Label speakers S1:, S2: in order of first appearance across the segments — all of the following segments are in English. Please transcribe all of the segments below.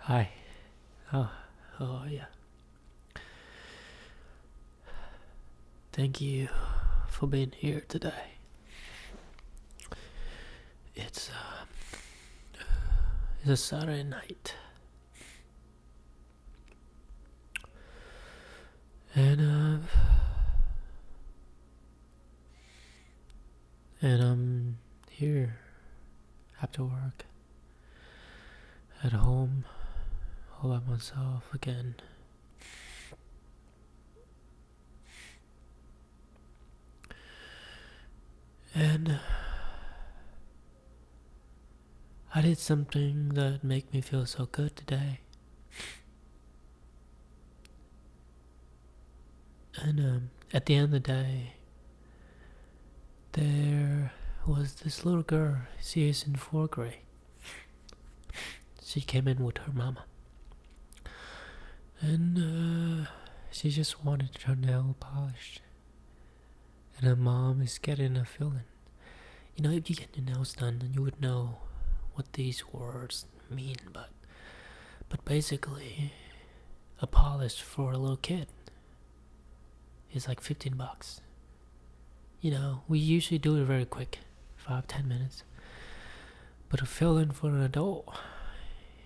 S1: Hi. Oh, yeah. Thank you for being here today. It's it's a Saturday night, and I'm here after work, at home, all by myself again. And I did something that made me feel so good today. And at the end of the day, there was this little girl. She is in 4th grade. She came in with her mama. And she just wanted her nail polished. And her mom is getting a feeling. You know, if you get your nails done, then you would know what these words mean. But basically, a polish for a little kid is like $15. You know, we usually do it very quick, 5-10 minutes. But a fill-in for an adult,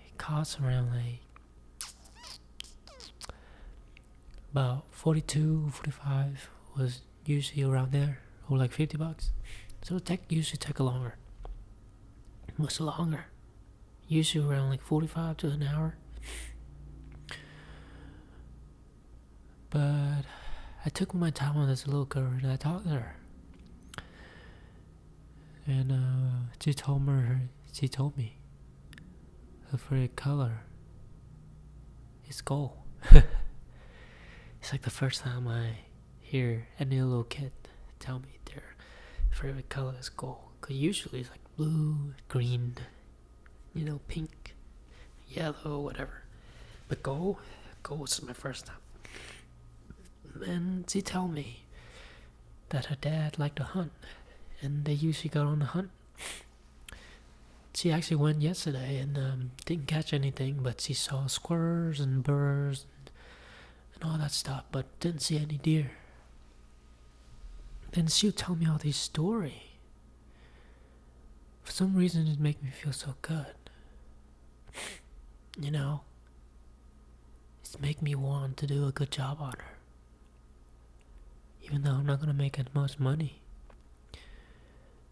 S1: it costs around like about 42, 45 was usually around there, or like $50. So it usually take longer, much longer. Usually around like 45 to an hour. But I took my time on this little girl and I talked to her. And she told me her favorite color is gold. It's like the first time I hear any little kid tell me their favorite color is gold. Cause usually it's like blue, green, you know, pink, yellow, whatever. But gold was my first time. And she told me that her dad liked to hunt, and they usually go on a hunt. She actually went yesterday and didn't catch anything, but she saw squirrels and birds and all that stuff, but didn't see any deer. Then she would tell me all these stories. For some reason, it made me feel so good. You know, it's make me want to do a good job on her. Even though I'm not gonna make as much money.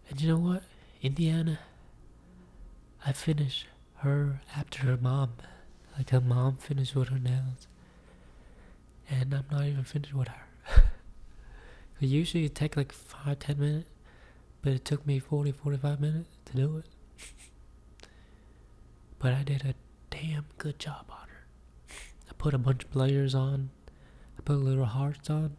S1: And you know what? Indiana, I finished her after her mom. Like her mom finished with her nails. And I'm not even finished with her. Usually it takes like 5-10 minutes. But it took me 40-45 minutes to do it. But I did a damn good job on her. I put a bunch of layers on. I put little hearts on.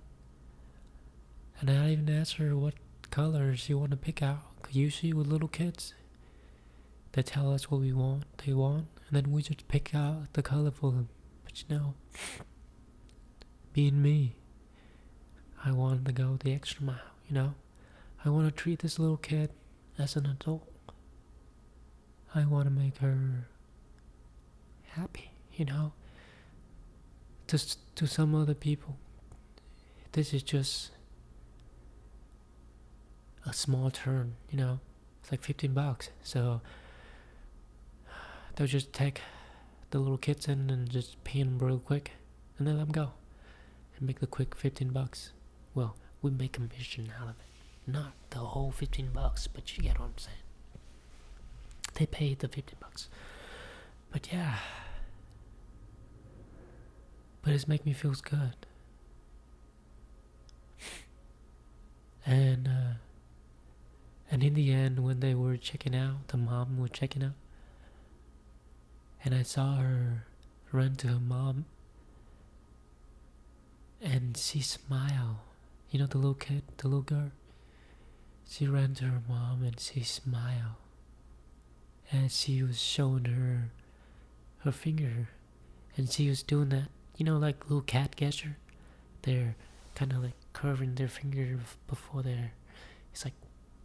S1: And I even asked her what colors she wanted to pick out. Cause usually with little kids, they tell us what they want, and then we just pick out the color for them. But you know, being me, I wanted to go the extra mile, you know? I want to treat this little kid as an adult. I want to make her happy, you know? To some other people, this is just a small turn, you know? It's like $15. So they'll just take the little kids in and just pay them real quick and then let them go and make the quick $15. Well, we make a mission out of it. Not the whole $15, but you get what I'm saying. They paid the $15. But yeah. But it's make me feel good. And in the end, when they were checking out, the mom was checking out, and I saw her run to her mom, and she smiled. You know, the little kid, the little girl. She ran to her mom and she smiled, and she was showing her finger, and she was doing that, you know, like little cat gesture. They're kind of like curving their finger before their. It's like,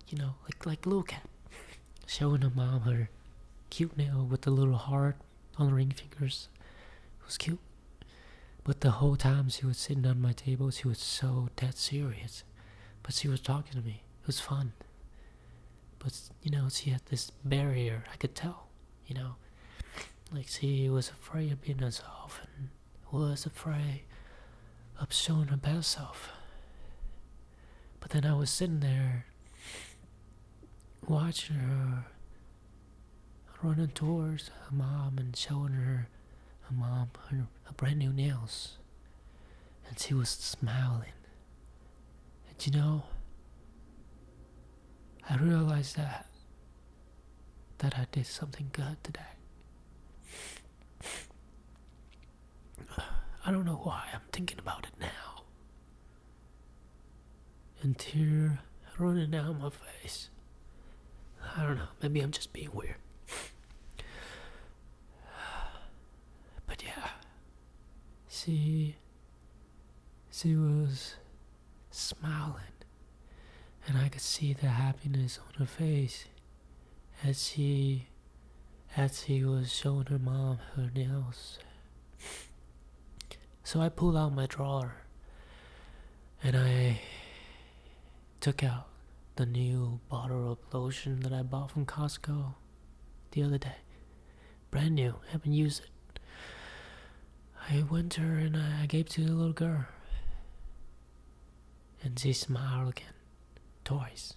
S1: you know, like a little cat, showing her mom her cute nail with the little heart on the ring fingers. It was cute. But the whole time she was sitting on my table, she was so dead serious. But she was talking to me. It was fun. But, she had this barrier, I could tell, Like she was afraid of being herself and was afraid of showing her best self. But then I was sitting there watching her running towards her mom and showing her mom her brand new nails. And she was smiling. And I realized that I did something good today. I don't know why I'm thinking about it now. And tear running down my face. I don't know, maybe I'm just being weird. But yeah, she was smiling, and I could see the happiness on her face as she was showing her mom her nails. So I pulled out my drawer and I took out the new bottle of lotion that I bought from Costco the other day. Brand new, haven't used it. I went to her and I gave it to the little girl. And she smiled again, twice.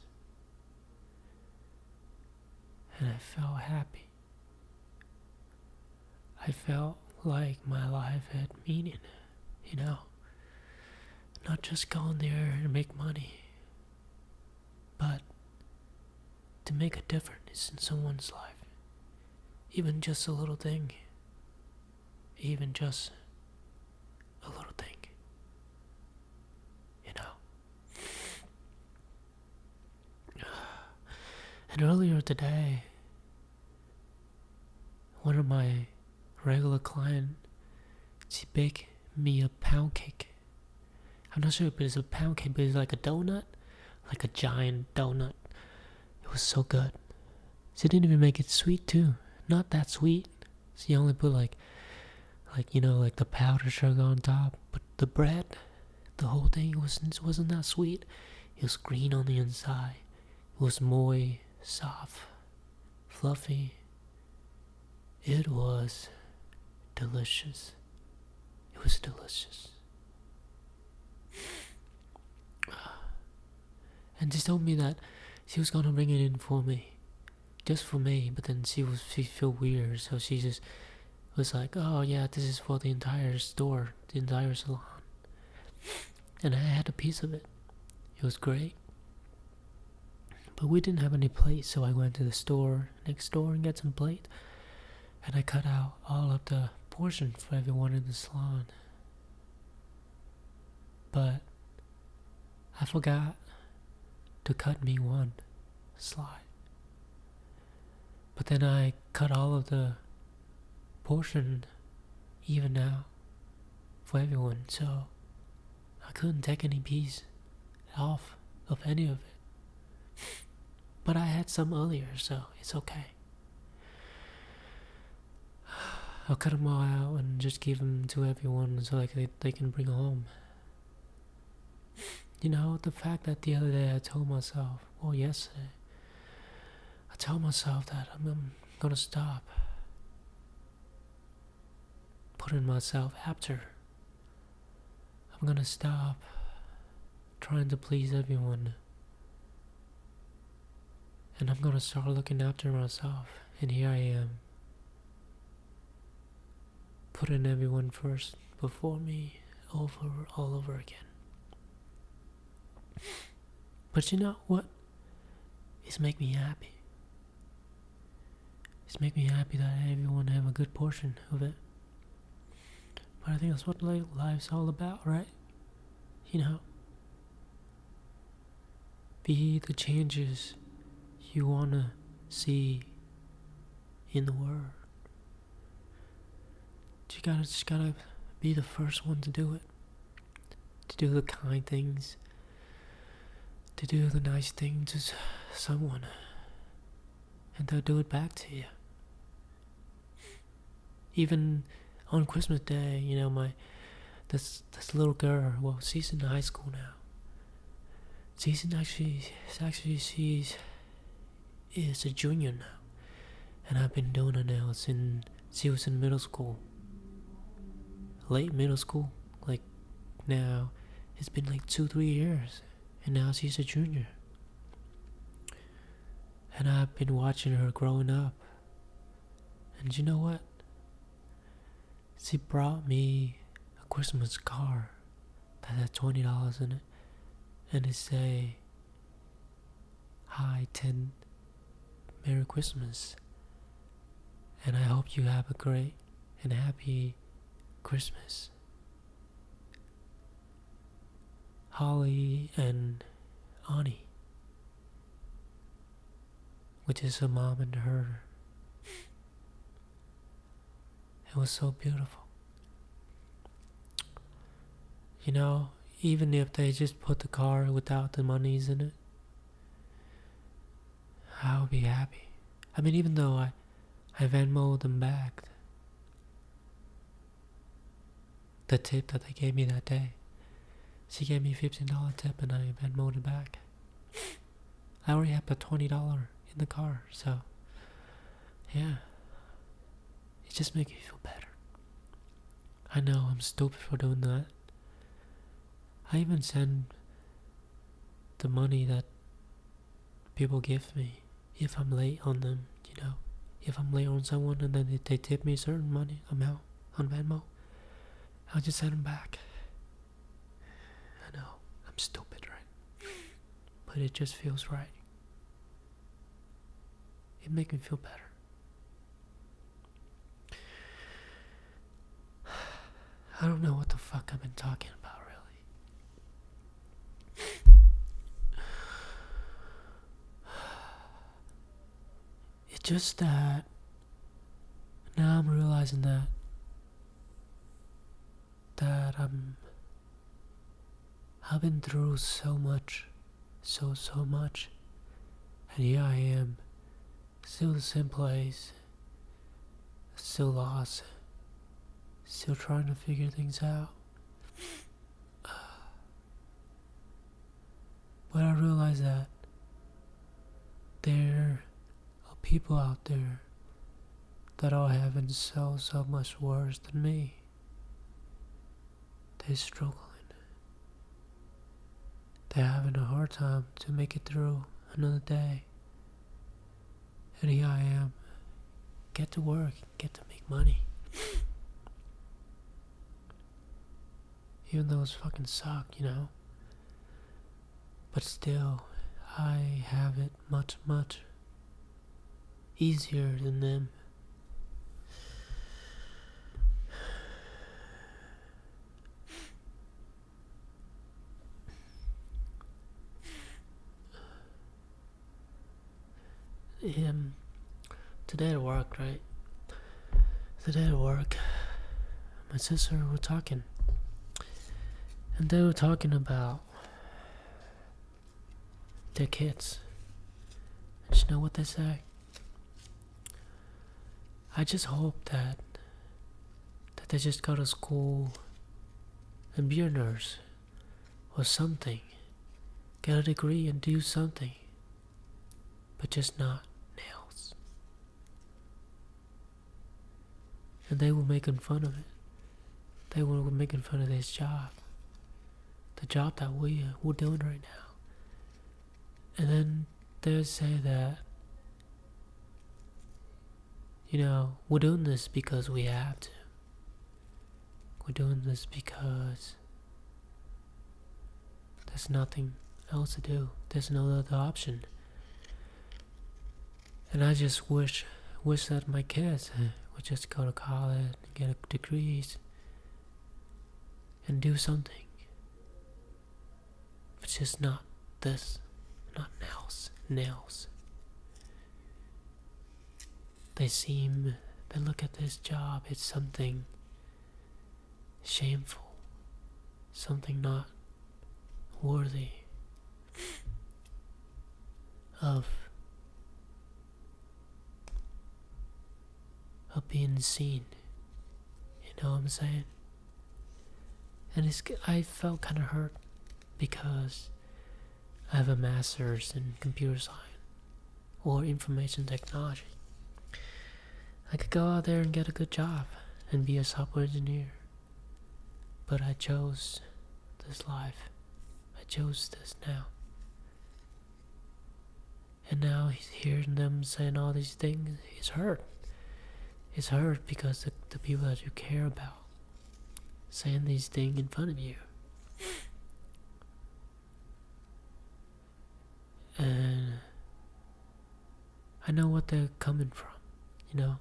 S1: And I felt happy. I felt like my life had meaning, Not just going there to make money, but to make a difference in someone's life. Even just a little thing. Even just a little thing. And earlier today, one of my regular clients, she baked me a pound cake. I'm not sure if it's a pound cake, but it's like a donut, like a giant donut. It was so good. She didn't even make it sweet too. Not that sweet. She only put like the powdered sugar on top. But the bread, the whole thing wasn't that sweet. It was green on the inside. It was moist, soft, fluffy. It was delicious. It was delicious. And she told me that she was gonna bring it in for me, just for me. But then she felt weird, so she just was like, "Oh yeah, this is for the entire store, the entire salon." And I had a piece of it. It was great. But we didn't have any plates, so I went to the store next door and got some plate. And I cut out all of the portion for everyone in the salon. But I forgot to cut me one slide. But then I cut all of the portion even out for everyone, so I couldn't take any piece off of any of it. But I had some earlier, so it's okay. I'll cut them all out and just give them to everyone so they can bring home. The fact that the other day I told myself, yesterday, I told myself that I'm gonna stop putting myself after. I'm gonna stop trying to please everyone. And I'm gonna start looking after myself. And here I am, putting everyone first before me all over again. But you know what? It's make me happy. It's make me happy that everyone have a good portion of it. But I think that's what life's all about, right? Be the changes you wanna see in the world. You just gotta be the first one to do it. To do the kind things. To do the nice thing to someone. And they'll do it back to you. Even on Christmas Day, this little girl. Well, she's in high school now. She is a junior now, and I've been doing her nails since she was in middle school, late middle school. Like now, it's been like 2-3 years, and now she's a junior. And I've been watching her growing up. And you know what? She brought me a Christmas card that had $20 in it, and it say, "Hi, 10, Merry Christmas, and I hope you have a great and happy Christmas. Holly and Ani," which is her mom and her. It was so beautiful. Even if they just put the car without the monies in it, I would be happy. I mean, even though I Venmo'd them back the tip that they gave me that day. She gave me a $15 tip and I Venmo'd it back. I already have the $20 in the car, so yeah. It just makes me feel better. I know I'm stupid for doing that. I even send the money that people give me if I'm late on them, If I'm late on someone and then they tip me a certain money amount on Venmo, I'll just send them back. I know, I'm stupid, right? But it just feels right. It makes me feel better. I don't know what the fuck I've been talking about, really. It's just that now I'm realizing that I've been through so much, so much, and here I am, still the same place, still lost. Still trying to figure things out. But I realize that there are people out there that are having so much worse than me. They're struggling. They're having a hard time to make it through another day. And here I am. Get to work, get to make money. Even though it's fucking suck, But still, I have it much easier than them. Today at work, right? Today at work, my sister were talking. And they were talking about their kids. And you know what they say? I just hope that they just go to school and be a nurse or something. Get a degree and do something. But just not nails. And they were making fun of it. They were making fun of this job. The job that we're doing right now. And then they say that, we're doing this because we have to. We're doing this because there's nothing else to do. There's no other option. And I just wish that my kids would just go to college and get degrees and do something. It's just not this, not nails. They look at this job, it's something shameful, something not worthy of being seen You know what I'm saying? And I felt kind of hurt because I have a master's in computer science or information technology. I could go out there and get a good job and be a software engineer. But I chose this life. I chose this now. And now hearing them saying all these things, it's hurt. It's hurt because the people that you care about saying these things in front of you. And I know what they're coming from, you know?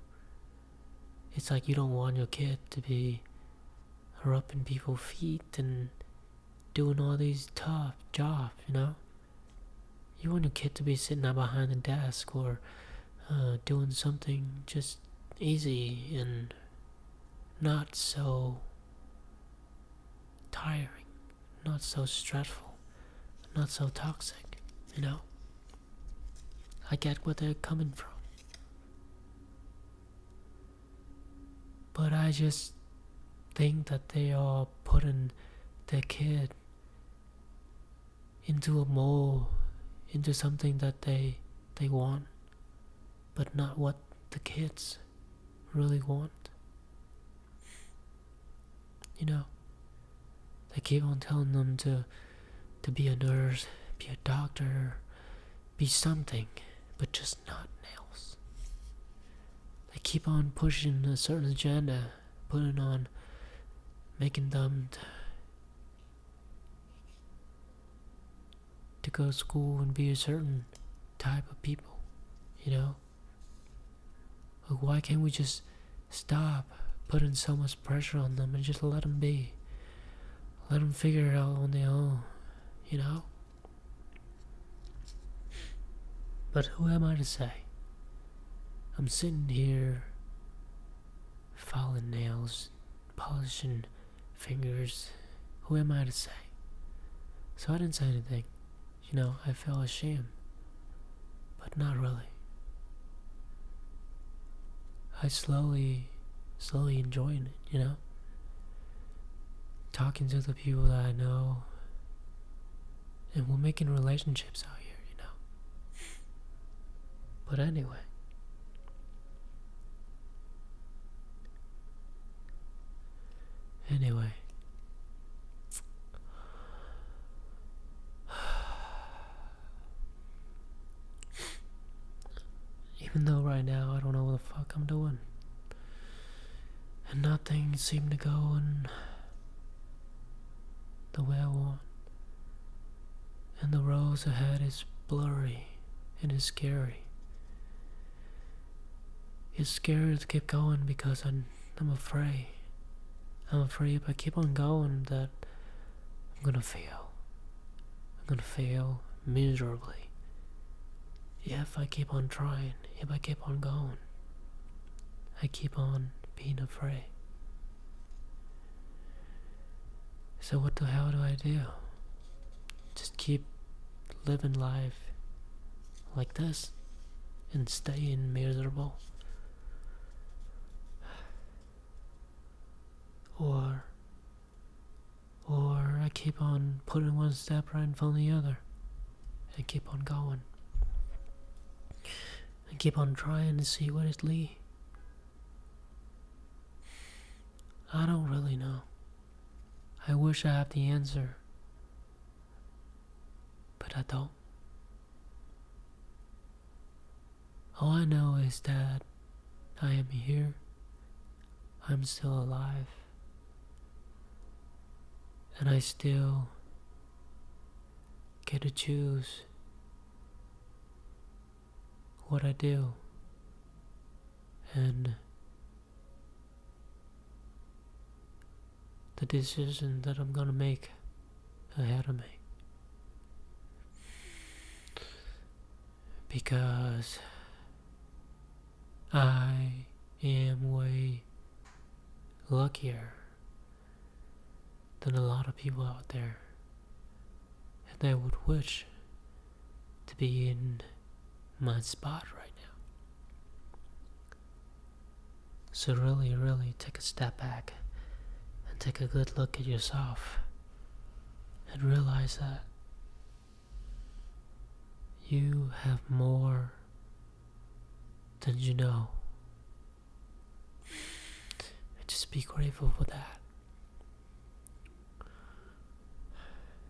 S1: It's like you don't want your kid to be rubbing people's feet and doing all these tough jobs, you know? You want your kid to be sitting out behind the desk or doing something just easy and not so tiring, not so stressful, not so toxic, you know? I get where they're coming from. But I just think that they are putting their kid into a mold, into something that they want, but not what the kids really want. You know, they keep on telling them to be a nurse, be a doctor, be something, but just not nails. They keep on pushing a certain agenda, putting on, making them to go to school and be a certain type of people, you know? Like, why can't we just stop putting so much pressure on them and just let them be? Let them figure it out on their own, you know? But who am I to say? I'm sitting here filing nails, polishing fingers. Who am I to say? So I didn't say anything. You know, I felt ashamed, but not really. I slowly enjoying it, you know? Talking to the people that I know, and we're making relationships out here, you know? But anyway. Even though right now I don't know what the fuck I'm doing, and nothing seemed to go in the way I want, and the roads ahead is blurry and it's scary. It's scary to keep going because I'm afraid. I'm afraid if I keep on going that I'm gonna fail. I'm gonna fail miserably. If I keep on trying, if I keep on going, I keep on being afraid. So what the hell do I do? Just keep living life like this and staying miserable? Or I keep on putting one step right in front of the other and keep on going and keep on trying to see what it leads. I don't really know. I wish I had the answer, but I don't. All I know is that I am here. I'm still alive. And I still get to choose what I do and the decision that I'm gonna make ahead of me. Because I am way luckier than a lot of people out there, and they would wish to be in my spot right now. So really take a step back and take a good look at yourself and realize that you have more than you know. And just be grateful for that.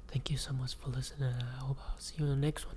S1: Thank you so much for listening, and I hope I'll see you in the next one.